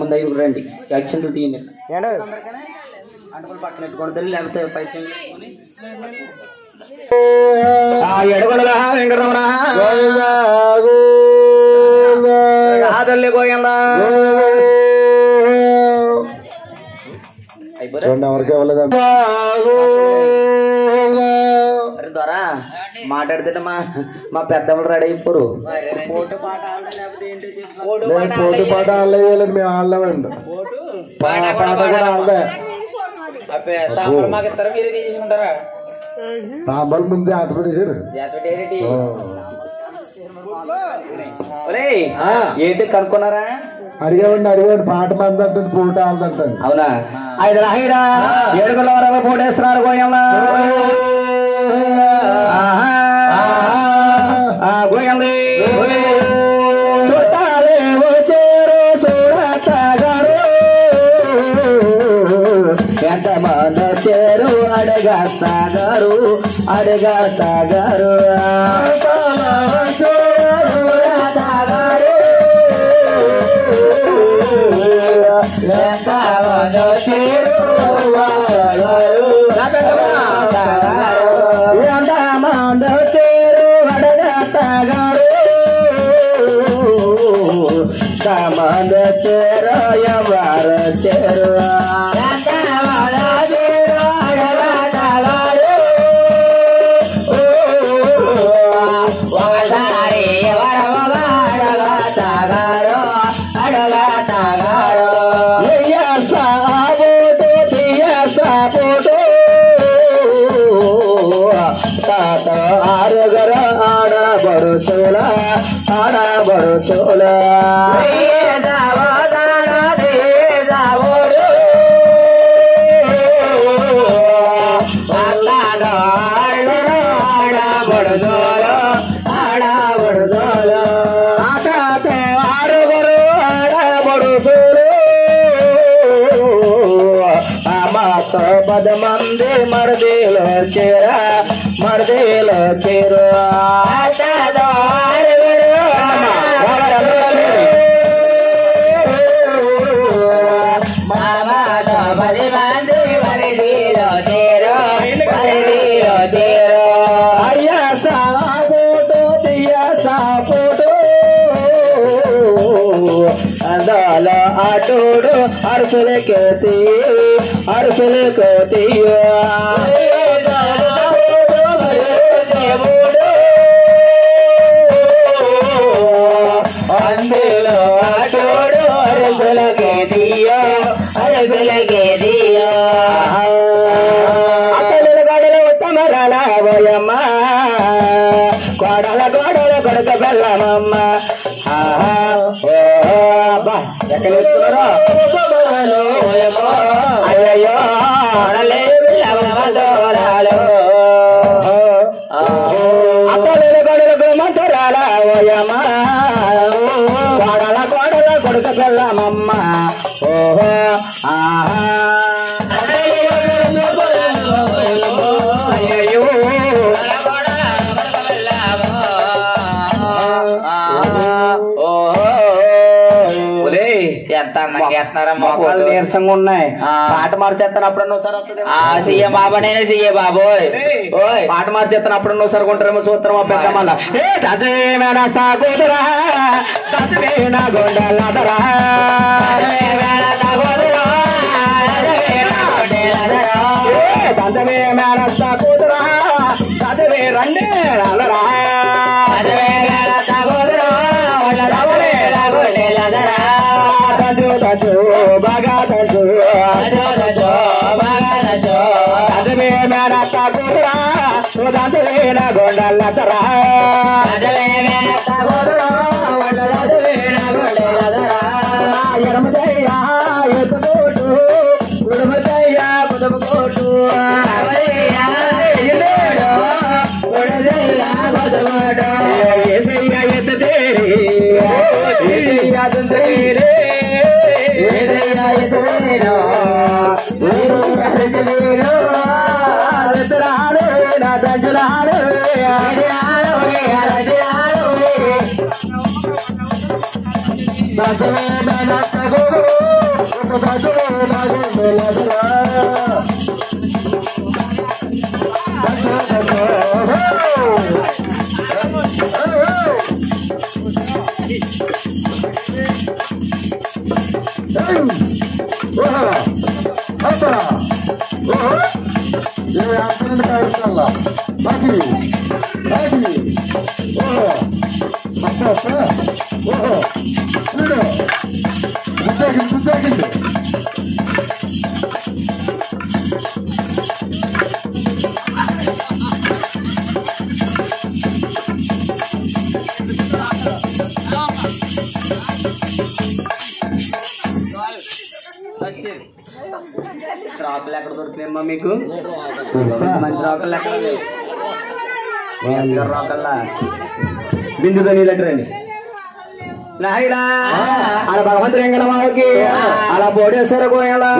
ముందు 5 రండి యాక్షన్ తీయండి అంటుకులు పక్కన పెట్టుకోండి లేకపోతే పైసలు ఎడగొడరా వెంకటరమణ ఆదల్లే గోయందా ఎవరికి ఇవ్వలేదంట ద్వారా మాట్లాడితే మా పెద్దమ్మలు రెడీ అయిపోరు పోటీ పాట ఆడలేదు మేము ఆడలేమండి పాట కూడా ఆడలే మాకు ఇస్తారా మీరే తీసుకుంటారా తాంబాలు ముందు జాత పడేసారు ఏంటి కనుక్కున్నారా అడిగామండి పాట మంది అంటే పోటీ ఆడదంటండి అవునా 5 రాయిరా 7 వరకు పోటేస్తున్నారు గోయమ్మ గోయమ్మ చూడాలే వచ్చారు చూడతాగారు ఎంతమంది వచ్చారు అడగారు ఆడబడుచోలా మంది మరదేలో చేరు అయ్యా సాపోటో దియా సాపోటో అందాల ఆటోడు అరుసులకే తీయో అందులో ఆటోడు అరుసులకే తీయో అతలు గడలు తమరాల పోయమ్మ కోడల కొడుక బెల్లమమ్మ ఎక్కడ అయ్యో అతలు గడులకు మంటురాల ఓయమ్మ కోడల కొడుక బెల్లమమ్మ ఓహో అయ్యో మొక్కలు నీరసంగా ఉన్నాయి పాట మార్చేస్తాను అప్పుడు సీఏ బాబా నేనే సీఏ బాబోయ్ పాట మార్చేస్తాను అప్పుడు సరి కొంటారేమో చూస్తారేమో పెద్ద మళ్ళా గొండలదరా చదవే మేనస్తా కూతురా చదవే రండి అలరా బాగా చదవే మేనస్తా కూతురా చదవే నా గొండలదరా ఎడమదయ్యా ఎత్తుకోటు ఉడమదయ్యా కుదమకోటు That's రాకలు ఎక్కడ దొరుకుతాయమ్మా మీకు? మంచి రాకలు ఎక్కడ లేవు. రాకల్లా బిందుతో నీళ్ళంటారండి నాయనా. అలా భగవంతుడు ఎంగళమావుకి అలా పోడేశ్వర గోయలా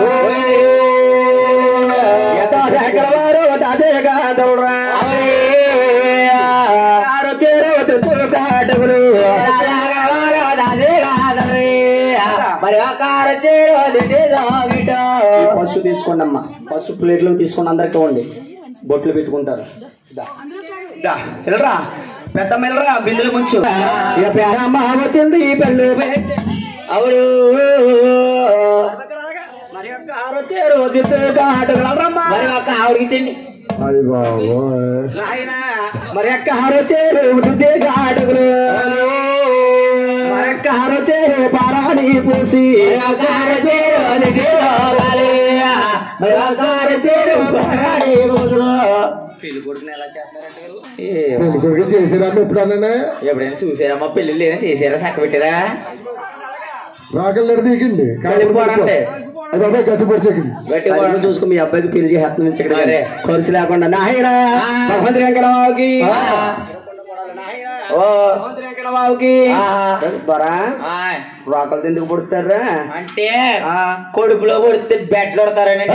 ఎక్కడవారు అదే కాదవురా కాటగులు పసుపు తీసుకోండి అమ్మా. పసుపు ప్లేట్లు తీసుకుని అందరికి ఇవ్వండి. బొట్లు పెట్టుకుంటారు. వెళ్ళరా పెద్ద మెల్లరా బిందులు ముంచు. ఇక పేరమ్మ వచ్చింది ఈ పెళ్ళు అవుడు మరి ఒక్క ఆరొచ్చారు కాటగులమ్మా. మరి ఒక్క ఆవిడికి తిండి నాయన. మరి ఒక్క ఆరొచ్చారు కాటగులు మరొక్కరొచ్చారు పారాణి పూసి పెళ్లి కొడుకుని ఎలా చేస్తారంటే చేసారా ఎప్పుడన్నా? ఎప్పుడైనా చూసారమ్మా? పెళ్లి ఏదైనా చేసారా? చక్క పెట్టారా? రాకలు దిగండి గట్టిపడి చూసుకో. మీ అబ్బాయికి పెళ్లి చేస్తున్నాం ఖర్చు లేకుండా నాయనా. భగవంతుడి వెంకటరావుకి రాకలు ఎందుకు పుడతారా అంటే కొడుకులో పుడితే బెడ్లు పడతారని.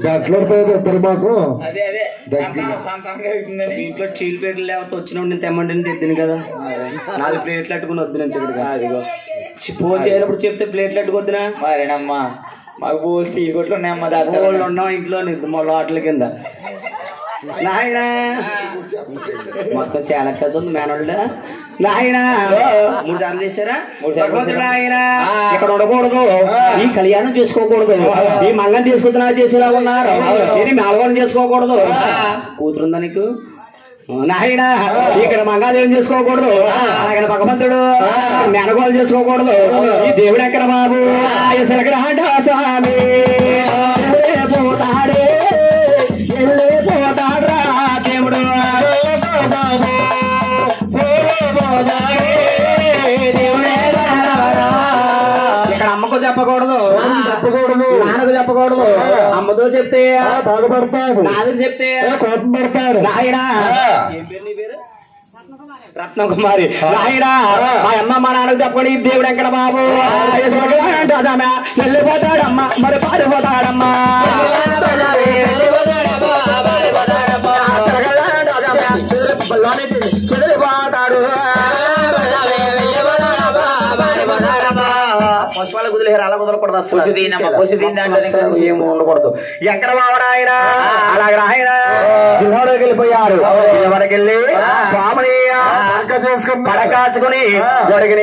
బెడ్లు పడతారు మాకు. అదే అదే ఇంట్లో స్టీల్ ప్లేట్లు లేకపోతే వచ్చిన నేను తెమ్మండి తెద్దును కదా. 4 ప్లేట్లు అట్టుకుని వద్దు నుంచి అదిగో ఫోన్ చేయనప్పుడు చెప్తే ప్లేట్లు అట్టుకొద్దునా? మరేనమ్మా మాకు స్టీల్ కొట్లు ఉన్నాయమ్మా. దాదాపు ఉన్నాం ఇంట్లో మా లోట్ల కింద నాయన. మొత్తం చాలా కలిసి ఉంది మేనోళ్ళ నాయన. 3 సార్లు చేశారా? నాయన ఇక్కడ ఉండకూడదు. ఈ కళ్యాణం చేసుకోకూడదు. ఈ మంగం తీసుకొచ్చినా చేసేలా ఉన్నారు. ఇది మేళగొండ చేసుకోకూడదు. కూతురుందా నీకు నాయన? ఇక్కడ మంగాదేవం చేసుకోకూడదు. అక్కడ భగవంతుడు మేనగోలు చేసుకోకూడదు. ఈ దేవుడు ఎక్కడ బాబు? స్వామి పోతాడే పోతాడ్రా దేవుడు. ఇక్కడ అమ్మకు చెప్పకూడదు. నాన్నకు చెప్పకూడదు. అమ్మతో చెప్తే బాధపడతాడు. నాన్నకు చెప్తే కోపం పడతాడు. నాయనా ఏం పేరు నీ పేరు? రత్నకుమారి నాయనా. మా అమ్మ మా నాన్నకు చెప్పండి దేవుడు ఎక్కడ బాబు? వెళ్ళిపోతాడమ్మా మరి పారిపోతాడమ్మా. చెదిరిపోతాడు. పశువుల కుదిలేరు అలా కుదరకూడదు. ఏమో ఉండకూడదు. ఎక్కడ బావడు ఆయన అలాగే ఆయన జిల్లాలోకి వెళ్ళిపోయారు. ఎవరికి వెళ్ళి స్వామిని పడకాచుకుని జరిగిన